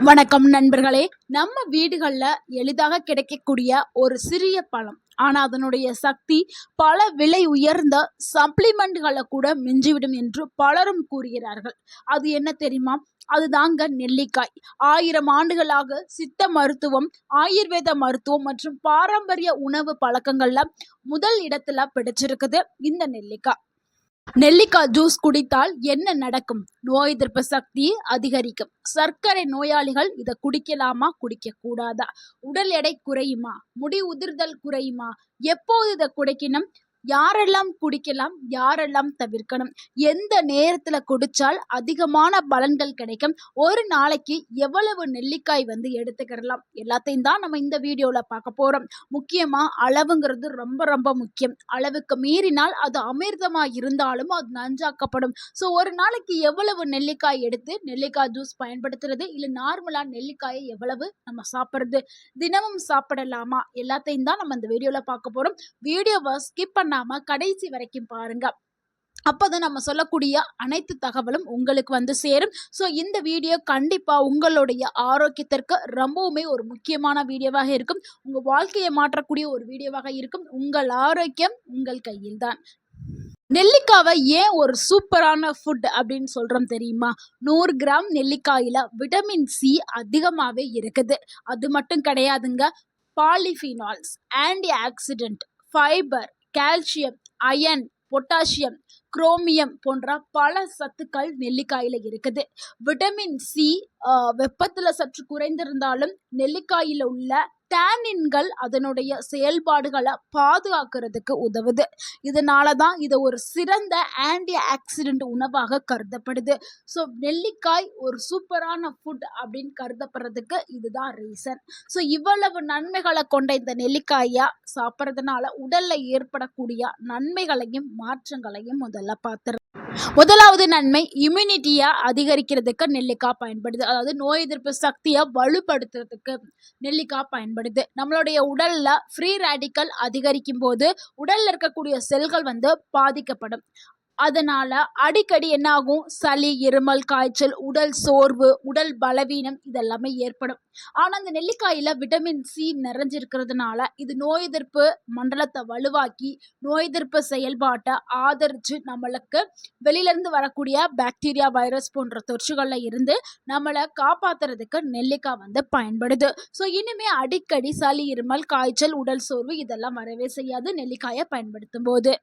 வணக்கம் நண்பர்களே. நம்ம வீடுகள்ல எளிதாக கிடைக்கக்கூடிய ஒரு சிறிய பழம், ஆனா அதனுடைய சக்தி பல விலை உயர்ந்த சப்ளிமெண்ட்களை கூட மிஞ்சிவிடும் என்று பலரும் கூறுகிறார்கள். அது என்ன தெரியுமா? அதுதாங்க நெல்லிக்காய். 1000 ஆண்டுகளாக சித்த மருத்துவம், ஆயுர்வேத மருத்துவம் மற்றும் பாரம்பரிய உணவு பழக்கங்கள்ல முதல் இடத்துல பிடிச்சிருக்குது இந்த நெல்லிக்காய். நெல்லிக்காய் ஜூஸ் குடித்தால் என்ன நடக்கும்? நோய் எதிர்ப்பு சக்தி அதிகரிக்கும். சர்க்கரை நோயாளிகள் இதை குடிக்கலாமா, குடிக்க கூடாதா? உடல் எடை குறையுமா? முடி உதிர்தல் குறையுமா? எப்போது இதை குடிக்கணும்? யாரெல்லாம் குடிக்கலாம், யாரெல்லாம் தவிர்க்கணும்? எந்த நேரத்துல குடிச்சால் அதிகமான பலன்கள் கிடைக்கும்? ஒரு நாளைக்கு எவ்வளவு நெல்லிக்காய் எடுத்துக்கிறலாம்? எல்லாத்தையும் தான் நம்ம இந்த வீடியோல பார்க்க போறோம். முக்கியமா அளவுங்கிறது ரொம்ப ரொம்ப முக்கியம். அளவுக்கு மீறினால் அது அமிர்தமா இருந்தாலும் அது நஞ்சாக்கப்படும். ஸோ ஒரு நாளைக்கு எவ்வளவு நெல்லிக்காய் எடுத்து நெல்லிக்காய் ஜூஸ் பயன்படுத்துறது, இல்லை நார்மலா நெல்லிக்காயை எவ்வளவு நம்ம சாப்பிட்றது, தினமும் சாப்பிடலாமா? எல்லாத்தையும் தான் நம்ம இந்த வீடியோல பார்க்க போறோம். வீடியோவை ஸ்கிப் பண்ணாம கடைசி வரைக்கும் பாருங்க. அப்பதான் நம்ம சொல்லக்கூடிய அனைத்து தகவலும் உங்களுக்கு சேரும். ஸோ இந்த வீடியோ கண்டிப்பா உங்களுடைய ஆரோக்கியத்திற்கு ரொம்பவுமே ஒரு முக்கியமான வீடியோவாக இருக்கும். உங்க வாழ்க்கையை மாற்றக்கூடிய ஒரு வீடியோவாக இருக்கும். உங்கள் ஆரோக்கியம் உங்கள் கையில் தான். நெல்லிக்காவை ஏன் ஒரு சூப்பரான ஃபுட் அப்படின்னு சொல்றோம் தெரியுமா? 100 கிராம் நெல்லிக்காயில விட்டமின் சி அதிகமாகவே இருக்குது. அது மட்டும் கிடையாதுங்க. Polyphenols, antioxidant, fibre, calcium, iron, potassium, chromium போன்ற பல சத்துக்கள் நெல்லிக்காயில இருக்குது. விட்டமின் சி வெப்பத்தில் சற்று குறைந்திருந்தாலும் நெல்லிக்காயில உள்ள டேனின்கள் அதனுடைய செயல்பாடுகளை பாதுகாக்கிறதுக்கு உதவுது. இதனால தான் இது ஒரு சிறந்த ஆன்டி ஆக்சிடென்ட் உணவாக கருதப்படுது. ஸோ நெல்லிக்காய் ஒரு சூப்பரான ஃபுட் அப்படின்னு கருதப்படுறதுக்கு இதுதான் ரீசன். ஸோ இவ்வளவு நன்மைகளை கொண்ட இந்த நெல்லிக்காயை சாப்பிட்றதுனால உடல்ல ஏற்படக்கூடிய நன்மைகளையும் மாற்றங்களையும் முதல்ல பார்த்துரு. முதலாவது நன்மை, இம்யூனிட்டியை அதிகரிக்கிறதுக்கு நெல்லிக்காய் பயன்படுது. அதாவது நோய் எதிர்ப்பு சக்தியை வலுப்படுத்துறதுக்கு நெல்லிக்காய் பயன்படுது. நம்மளுடைய உடல்ல ஃப்ரீ ரேடிக்கல் அதிகரிக்கும் போது உடல்ல இருக்கக்கூடிய செல்கள் பாதிக்கப்படும். அதனால அடிக்கடி என்ன ஆகும்? சளி, இருமல், காய்ச்சல், உடல் சோர்வு, உடல் பலவீனம் இதெல்லாமே ஏற்படும். ஆனா அந்த நெல்லிக்காயில விட்டமின் சி நிறைஞ்சிருக்கிறதுனால இது நோய் எதிர்ப்பு மண்டலத்தை வலுவாக்கி நோய் எதிர்ப்பு செயல்பாட்டை ஆதரிச்சு நம்மளுக்கு வெளியில இருந்து வரக்கூடிய பாக்டீரியா, வைரஸ் போன்ற தொற்றுகள்ல இருந்து நம்மளை காப்பாத்துறதுக்கு நெல்லிக்காய் பயன்படுது. ஸோ இனிமே அடிக்கடி சளி, இருமல், காய்ச்சல், உடல் சோர்வு இதெல்லாம் வரவே செய்யாது நெல்லிக்காயை பயன்படுத்தும் போது.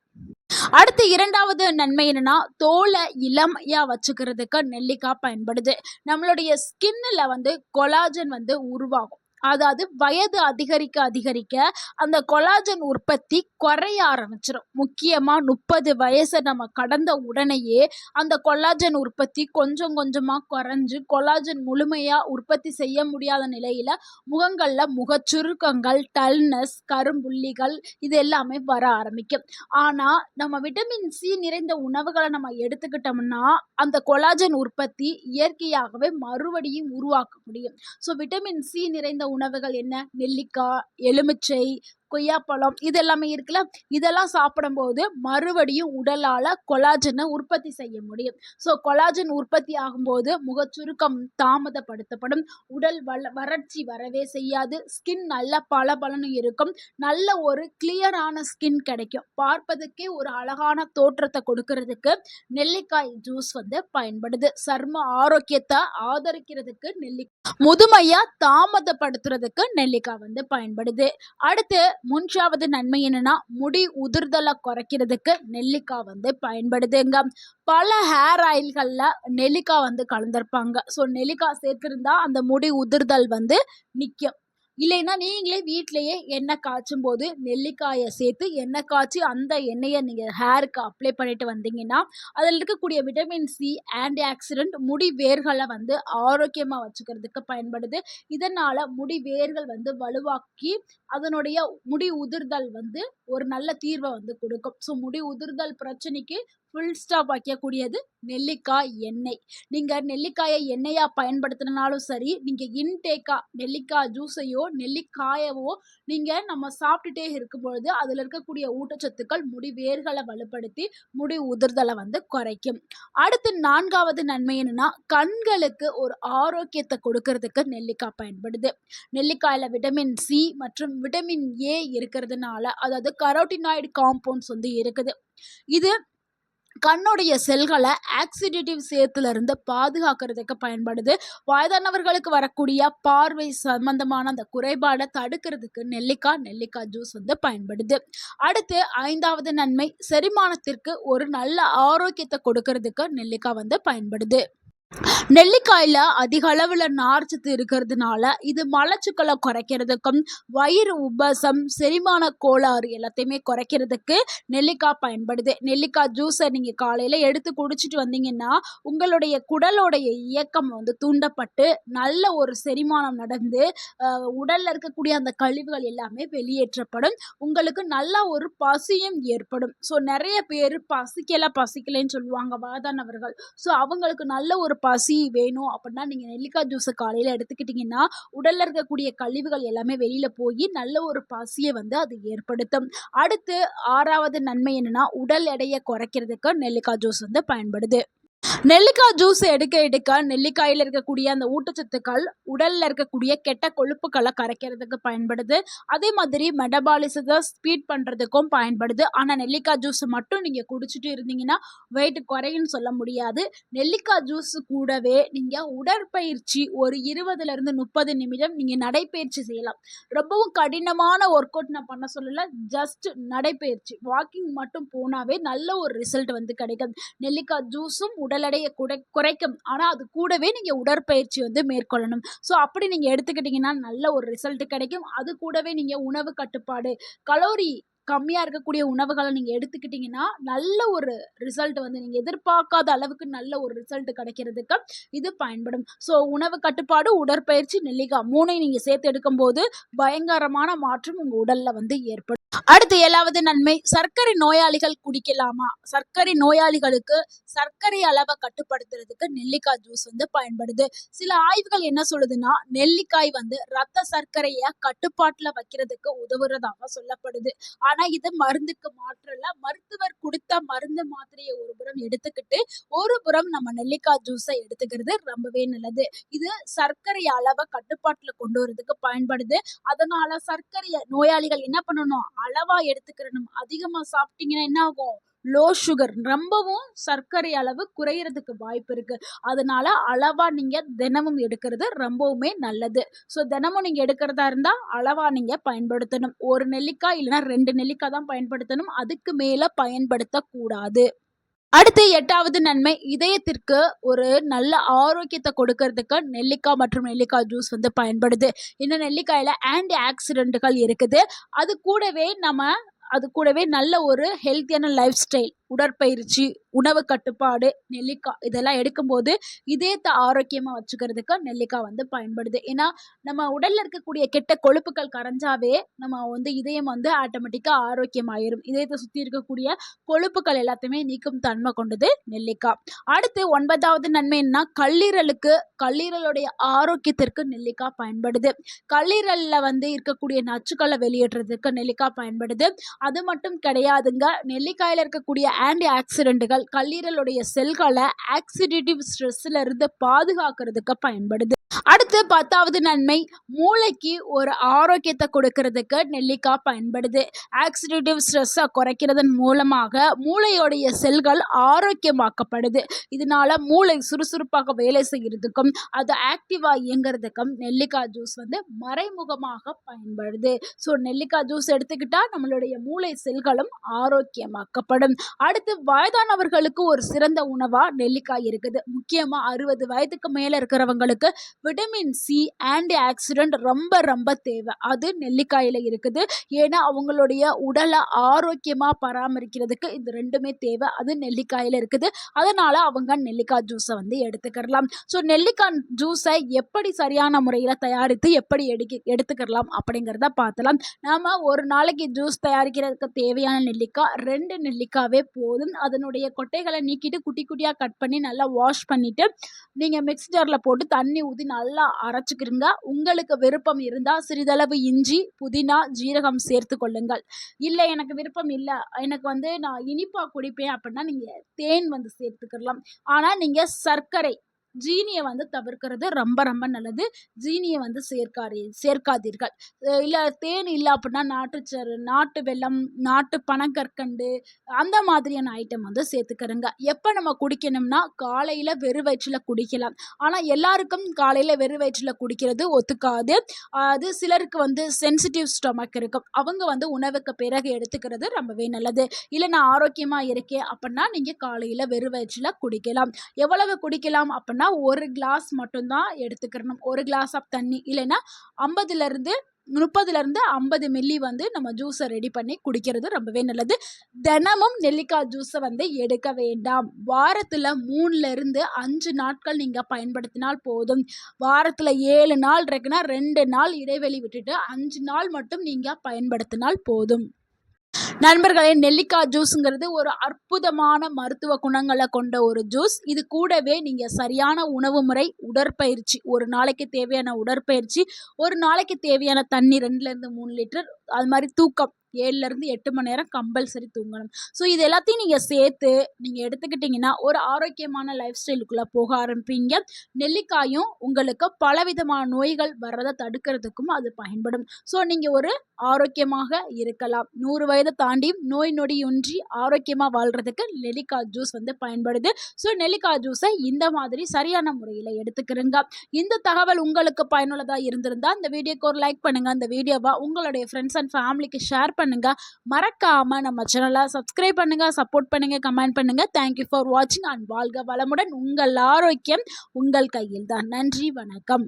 அடுத்து இரண்டாவது நன்மை என்னன்னா, தோலை இளமையா வச்சுக்கிறதுக்கு நெல்லிக்காய் பயன்படுது. நம்மளுடைய ஸ்கின்ல கொலாஜன் உருவாகும். அதாவது வயது அதிகரிக்க அதிகரிக்க அந்த கொலாஜன் உற்பத்தி குறைய ஆரம்பிச்சிடும். முக்கியமா 30 வயசை நம்ம கடந்த உடனேயே அந்த கொலாஜன் உற்பத்தி கொஞ்சம் கொஞ்சமா குறைஞ்சு கொலாஜன் முழுமையா உற்பத்தி செய்ய முடியாத நிலையில முகங்கள்ல முகச்சுருக்கங்கள், டல்னஸ், கரும்புள்ளிகள் இது எல்லாமே வர ஆரம்பிக்கும். ஆனா நம்ம விட்டமின் சி நிறைந்த உணவுகளை நம்ம எடுத்துக்கிட்டோம்னா அந்த கொலாஜன் உற்பத்தி இயற்கையாகவே மறுபடியும் உருவாக்க முடியும். ஸோ விட்டமின் சி நிறைந்த உணவுகள் என்ன? நெல்லிக்காய், எலுமிச்சை, கொய்யாப்பழம் இதெல்லாமே இருக்குல்ல. இதெல்லாம் சாப்பிடும்போது மறுபடியும் உடலால கொலாஜனை உற்பத்தி செய்ய முடியும். ஸோ கொலாஜன் உற்பத்தி ஆகும்போது முகச்சுருக்கம் தாமதப்படுத்தப்படும். உடல் வறட்சி வரவே செய்யாது. ஸ்கின் நல்ல பளபளன்னு இருக்கும். நல்ல ஒரு கிளியரான ஸ்கின் கிடைக்கும். பார்ப்பதற்கே ஒரு அழகான தோற்றத்தை கொடுக்கறதுக்கு நெல்லிக்காய் ஜூஸ் பயன்படுது. சர்ம ஆரோக்கியத்தை ஆதரிக்கிறதுக்கு முதுமையை தாமதப்படுத்துறதுக்கு நெல்லிக்காய் பயன்படுது. அடுத்து 3வது நன்மை என்னன்னா, முடி உதிர்தலை குறைக்கிறதுக்கு நெல்லிக்காய் பயன்படுதுங்க. பல ஹேர் ஆயில்கள்ல நெல்லிக்காய் கலந்திருப்பாங்க. ஸோ நெல்லிக்காய் சேர்த்திருந்தா அந்த முடி உதிர்தல் நிற்கும். இல்லைன்னா நீங்களே வீட்டிலேயே எண்ணெய் காய்ச்சும் போது நெல்லிக்காயை சேர்த்து எண்ணெய் காய்ச்சி அந்த எண்ணெயை நீங்கள் ஹேருக்கு அப்ளை பண்ணிட்டு வந்தீங்கன்னா அதில் இருக்கக்கூடிய விட்டமின் சி, ஆன்டி ஆக்சிடென்ட் முடி வேர்களை ஆரோக்கியமாக வச்சுக்கிறதுக்கு பயன்படுது. இதனால் முடி வேர்கள் வலுவாக்கி அதனுடைய முடி உதிர்தல் ஒரு நல்ல தீர்வை கொடுக்கும். ஸோ முடி உதிர்தல் பிரச்சனைக்கு ஃபுல் ஸ்டாப் வைக்கக்கூடியது நெல்லிக்காய் எண்ணெய். நீங்கள் நெல்லிக்காயை எண்ணெயாக பயன்படுத்தினாலும் சரி, நீங்கள் இன்டேக்காக நெல்லிக்காய் ஜூஸையோ நெல்லிக்காயவோ நீங்கள் நம்ம சாப்பிட்டுட்டே இருக்கும்பொழுது அதில் இருக்கக்கூடிய ஊட்டச்சத்துக்கள் முடி வேர்களை வலுப்படுத்தி முடி உதிர்தலை வந்து குறைக்கும். அடுத்து 4வது நன்மை என்னன்னா, கண்களுக்கு ஒரு ஆரோக்கியத்தை கொடுக்கறதுக்கு நெல்லிக்காய் பயன்படுது. நெல்லிக்காயில் விட்டமின் சி மற்றும் விட்டமின் ஏ இருக்கிறதுனால, அதாவது கரோட்டினாய்டு காம்பவுண்ட்ஸ் வந்து இருக்குது. இது கண்ணுடைய செல்களை ஆக்சிடேட்டிவ் சேத்துல பாதுகாக்கிறதுக்கு பயன்படுது. வயதானவர்களுக்கு வரக்கூடிய பார்வை சம்பந்தமான அந்த குறைபாடை தடுக்கிறதுக்கு நெல்லிக்காய் ஜூஸ் வந்து பயன்படுது. அடுத்து 5வது நன்மை, செரிமானத்திற்கு ஒரு நல்ல ஆரோக்கியத்தை கொடுக்கறதுக்கு நெல்லிக்காய் வந்து பயன்படுது. நெல்லிக்காயில் அதிக அளவில் நார்ச்சத்து இருக்கிறதுனால இது மலச்சிக்கலை குறைக்கிறதுக்கும் வயிறு உபசம் செரிமான கோளாறு எல்லாத்தையுமே குறைக்கிறதுக்கு நெல்லிக்காய் பயன்படுது. நெல்லிக்காய் ஜூஸை நீங்கள் காலையில் எடுத்து குடிச்சிட்டு வந்தீங்கன்னா உங்களுடைய குடலோடைய இயக்கம் வந்து தூண்டப்பட்டு நல்ல ஒரு செரிமானம் நடந்து உடலில் இருக்கக்கூடிய அந்த கழிவுகள் எல்லாமே வெளியேற்றப்படும். உங்களுக்கு நல்ல ஒரு பசியும் ஏற்படும். ஸோ நிறைய பேர் பசிக்கலைன்னு சொல்லுவாங்க வயதானவர்கள். ஸோ அவங்களுக்கு நல்ல ஒரு பசி வேணும் அப்படின்னா நீங்கள் நெல்லிக்காய் ஜூஸை காலையில் எடுத்துக்கிட்டிங்கன்னா உடலில் இருக்கக்கூடிய கழிவுகள் எல்லாமே வெளியில் போய் நல்ல ஒரு பசியை வந்து அது ஏற்படுத்தும். அடுத்து 6வது நன்மை என்னன்னா, உடல் எடையை குறைக்கிறதுக்கு நெல்லிக்காய் ஜூஸ் வந்து பயன்படுது. நெல்லிக்காய் ஜூஸ் எடுக்க நெல்லிக்காயில் இருக்கக்கூடிய அந்த ஊட்டச்சத்துக்கள் உடலில் இருக்கக்கூடிய கெட்ட கொழுப்புக்களை கரைக்கிறதுக்கு பயன்படுது. அதே மாதிரி மெட்டபாலிசத்தை ஸ்பீட் பண்ணுறதுக்கும் பயன்படுது. ஆனால் நெல்லிக்காய் ஜூஸ் மட்டும் நீங்கள் குடிச்சிட்டு இருந்தீங்கன்னா வெயிட் குறையுன்னு சொல்ல முடியாது. நெல்லிக்காய் ஜூஸ் கூடவே நீங்கள் உடற்பயிற்சி ஒரு 20லேருந்து 30 நிமிடம் நீங்கள் நடைப்பயிற்சி செய்யலாம். ரொம்பவும் கடினமான ஒர்க் அவுட் நான் பண்ண சொல்லலை, ஜஸ்ட் நடைப்பயிற்சி வாக்கிங் மட்டும் போனாவே நல்ல ஒரு ரிசல்ட் வந்து கிடைக்கும். நெல்லிக்காய் ஜூஸும் உடல் எடையை குறைக்கும். ஆனால் அது கூடவே நீங்கள் உடற்பயிற்சி வந்து மேற்கொள்ளணும். ஸோ அப்படி நீங்கள் எடுத்துக்கிட்டிங்கன்னா நல்ல ஒரு ரிசல்ட் கிடைக்கும். அது கூடவே நீங்கள் உணவு கட்டுப்பாடு, கலோரி கம்மியாக இருக்கக்கூடிய உணவுகளை நீங்கள் எடுத்துக்கிட்டிங்கன்னா நல்ல ஒரு ரிசல்ட் வந்து நீங்கள் எதிர்பார்க்காத அளவுக்கு நல்ல ஒரு ரிசல்ட் கிடைக்கிறதுக்கு இது பயன்படும். ஸோ உணவு கட்டுப்பாடு, உடற்பயிற்சி, நெல்லிக்காய் 3ஐயும் நீங்கள் சேர்த்து எடுக்கும்போது பயங்கரமான மாற்றம் உங்கள் உடலில் வந்து ஏற்படும். அடுத்து 7வது நன்மை, சர்க்கரை நோயாளிகள் குடிக்கலாமா? சர்க்கரை நோயாளிகளுக்கு சர்க்கரை அளவை கட்டுப்படுத்துறதுக்கு நெல்லிக்காய் ஜூஸ் வந்து பயன்படுது. சில ஆய்வுகள் என்ன சொல்லுதுன்னா, நெல்லிக்காய் வந்து ரத்த சர்க்கரையை கட்டுப்பாட்டில் வைக்கிறதுக்கு உதவுறதாக சொல்லப்படுது. ஆனால் இது மருந்துக்கு மாற்றல. மருத்துவர் கொடுத்த மருந்து மாத்திரையை ஒரு புறம் எடுத்துக்கிட்டு ஒரு புறம் நம்ம நெல்லிக்காய் ஜூஸை எடுத்துக்கிறது ரொம்பவே நல்லது. இது சர்க்கரை அளவை கட்டுப்பாட்டில் கொண்டு வரதுக்கு பயன்படுது. அதனால சர்க்கரை நோயாளிகள் என்ன பண்ணணும், அளவா எடுத்துக்கிறணும். அதிகமா சாப்பிட்டீங்கன்னா என்ன ஆகும், லோ சுகர், ரொம்பவும் சர்க்கரை அளவு குறையறதுக்கு வாய்ப்பு இருக்கு. அதனால அளவா நீங்க தினமும் எடுக்கிறது ரொம்பவுமே நல்லது. ஸோ தினமும் நீங்க எடுக்கிறதா இருந்தா அளவா நீங்க பயன்படுத்தணும். ஒரு நெல்லிக்காய் இல்லைன்னா 2 நெல்லிக்காய் தான் பயன்படுத்தணும். அதுக்கு மேல பயன்படுத்தக்கூடாது. அடுத்து 8வது நன்மை, இதயத்திற்கு ஒரு நல்ல ஆரோக்கியத்தை கொடுக்கறதுக்கு நெல்லிக்காய் மற்றும் நெல்லிக்காய் ஜூஸ் வந்து பயன்படுது. இந்த நெல்லிக்காயில் ஆன்டி ஆக்சிடென்ட்டுகள் இருக்குது. அது கூடவே நல்ல ஒரு ஹெல்த்தியான லைஃப் ஸ்டைல், உடற்பயிற்சி, உணவு கட்டுப்பாடு, நெல்லிக்காய் இதெல்லாம் எடுக்கும்போது இதயத்தை ஆரோக்கியமாக வச்சுக்கிறதுக்கு நெல்லிக்காய் வந்து பயன்படுது. ஏன்னா நம்ம உடலில் இருக்கக்கூடிய கெட்ட கொழுப்புகள் கரைஞ்சாவே நம்ம வந்து இதயம் வந்து ஆட்டோமேட்டிக்காக ஆரோக்கியமாயிரும். இதயத்தை சுற்றி இருக்கக்கூடிய கொழுப்புகள் எல்லாத்தையுமே நீக்கும் தன்மை கொண்டது நெல்லிக்காய். அடுத்து 9வது நன்மை என்ன, கல்லீரலுடைய ஆரோக்கியத்திற்கு நெல்லிக்காய் பயன்படுது. கல்லீரலில் வந்து இருக்கக்கூடிய நச்சுக்களை வெளியேற்றுறதுக்கு நெல்லிக்காய் பயன்படுது. அது மட்டும் கிடையாதுங்க, நெல்லிக்காயில் இருக்கக்கூடிய ஆன்டி ஆக்சிடென்ட்டுகள் கல்லீரலுடைய செல்களை ஆக்சிடேட்டிவ் ஸ்ட்ரெஸ்ல இருந்து பாதுகாக்கிறதுக்கு பயன்படுது. அடுத்து 10வது நன்மை, மூளைக்கு ஒரு ஆரோக்கியத்தை கொடுக்கறதுக்கு நெல்லிக்காய் பயன்படுது. ஆக்சிடேட்டிவ் ஸ்ட்ரெஸ்ஸை குறைக்கிறதன் மூலமாக மூளையோடைய செல்கள் ஆரோக்கியமாக்கப்படுது. இதனால மூளை சுறுசுறுப்பாக வேலை செய்யறதுக்கும் அது ஆக்டிவாக இயங்குறதுக்கும் நெல்லிக்காய் ஜூஸ் வந்து மறைமுகமாக பயன்படுது. ஸோ நெல்லிக்காய் ஜூஸ் எடுத்துக்கிட்டா நம்மளுடைய மூளை செல்களும் ஆரோக்கியமாக்கப்படும். அடுத்து வயதானவர்களுக்கு ஒரு சிறந்த உணவா நெல்லிக்காய் இருக்குது. முக்கியமாக 60 வயதுக்கு மேலே இருக்கிறவங்களுக்கு விட்டமின் சி, ஆன்டி ஆக்சிடென்ட் ரொம்ப ரொம்ப தேவை. அது நெல்லிக்காயில் இருக்குது. ஏன்னா அவங்களுடைய உடலை ஆரோக்கியமாக பராமரிக்கிறதுக்கு இது ரெண்டுமே தேவை. அது நெல்லிக்காயில் இருக்குது. அதனால அவங்க நெல்லிக்காய் ஜூஸை வந்து எடுத்துக்கலாம். ஸோ நெல்லிக்காய் ஜூஸை எப்படி சரியான முறையில் தயாரித்து எப்படி எடுத்துக்கலாம் அப்படிங்கிறத பார்த்தலாம். நாம் ஒரு நாளைக்கு ஜூஸ் தயாரிக்கிறதுக்கு தேவையான நெல்லிக்காய் 2 நெல்லிக்காவே போதும். அதனுடைய கொட்டைகளை நீக்கிட்டு குட்டி குட்டியாக கட் பண்ணி நல்லா வாஷ் பண்ணிவிட்டு நீங்கள் மிக்ஸி ஜாரில் போட்டு தண்ணி ஊற்றி நல்லா அரைச்சிக்கிறங்க. உங்களுக்கு விருப்பம் இருந்தால் சிறிதளவு இஞ்சி, புதினா, ஜீரகம் சேர்த்து கொள்ளுங்கள். இல்லை எனக்கு விருப்பம் இல்லை, எனக்கு வந்து நான் இனிப்பாக குடிப்பேன் அப்படின்னா நீங்கள் தேன் வந்து சேர்த்துக்கலாம். ஆனால் நீங்கள் சர்க்கரை ஜீனியை வந்து தவிர்க்கிறது ரொம்ப ரொம்ப நல்லது. ஜீனியை வந்து சேர்க்காதீர்கள். இல்லை தேன் இல்லை அப்படின்னா நாட்டுச்சரு, நாட்டு வெல்லம், நாட்டு பனங்கற்கண்டு அந்த மாதிரியான ஐட்டம் வந்து சேர்த்துக்கிறங்க. எப்போ நம்ம குடிக்கணும்னா காலையில் வெறும் வயிற்றில் குடிக்கலாம். ஆனால் எல்லாருக்கும் காலையில் வெறும் வயிற்றில் குடிக்கிறது ஒத்துக்காது. அது சிலருக்கு வந்து சென்சிட்டிவ் ஸ்டொமக் இருக்கும். அவங்க வந்து உணவுக்கு பிறகு எடுத்துக்கிறது ரொம்பவே நல்லது. இல்லை நான் ஆரோக்கியமாக இருக்கேன் அப்படின்னா நீங்கள் காலையில் வெறும் வயிற்றில் குடிக்கலாம். எவ்வளவு குடிக்கலாம் அப்படின்னா 1 கிளாஸ் மட்டும்தான் எடுத்துக்கிறணும். 1 கிளாஸ் ஆஃப் தண்ணி, இல்லைன்னா 30லேருந்து 50 மில்லி வந்து நம்ம ஜூஸை ரெடி பண்ணி குடிக்கிறது ரொம்பவே நல்லது. தினமும் நெல்லிக்காய் ஜூஸை வந்து எடுக்க வேண்டாம். வாரத்தில் 3லேருந்து 5 நாட்கள் நீங்கள் பயன்படுத்தினால் போதும். வாரத்தில் 7 நாள் இருக்குன்னா 2 நாள் இடைவெளி விட்டுட்டு 5 நாள் மட்டும் நீங்கள் பயன்படுத்தினால் போதும். நண்பர்களே, நெல்லிக்காய் ஜூஸுங்கிறது ஒரு அற்புதமான மருத்துவ குணங்களை கொண்ட ஒரு ஜூஸ். இது கூடவே நீங்கள் சரியான உணவு முறை, உடற்பயிற்சி, ஒரு நாளைக்கு தேவையான உடற்பயிற்சி, ஒரு நாளைக்கு தேவையான தண்ணி 2லேருந்து 3 லிட்டர், அது மாதிரி தூக்கம் 7லேருந்து 8 மணி நேரம் கம்பல்சரி தூங்கணும். ஸோ இது எல்லாத்தையும் நீங்கள் சேர்த்து நீங்கள் எடுத்துக்கிட்டிங்கன்னா ஒரு ஆரோக்கியமான லைஃப் ஸ்டைலுக்குள்ளே போக ஆரம்பிப்பீங்க. நெல்லிக்காயும் உங்களுக்கு பலவிதமான நோய்கள் வர்றதை தடுக்கிறதுக்கும் அது பயன்படும். ஸோ நீங்கள் ஒரு ஆரோக்கியமாக இருக்கலாம். 100 வயதை தாண்டி நோய் நொடியின்றி ஆரோக்கியமாக வாழ்கிறதுக்கு நெல்லிக்காய் ஜூஸ் வந்து பயன்படுது. ஸோ நெல்லிக்காய் ஜூஸை இந்த மாதிரி சரியான முறையில் எடுத்துக்கிறங்க. இந்த தகவல் உங்களுக்கு பயனுள்ளதாக இருந்திருந்தால் இந்த வீடியோக்கு ஒரு லைக் பண்ணுங்கள். இந்த வீடியோவை உங்களுடைய ஃப்ரெண்ட்ஸ் அண்ட் ஃபேமிலிக்கு ஷேர் பண்ணுங்க. மறக்காம நம்ம சேனலை சப்ஸ்கிரைப் பண்ணுங்க, சப்போர்ட் பண்ணுங்க, கமெண்ட் பண்ணுங்க. தேங்க்யூ ஃபார் வாட்சிங் அண்ட் வாழ்க வளமுடன். உங்கள் ஆரோக்கியம் உங்கள் கையில் தான். நன்றி, வணக்கம்.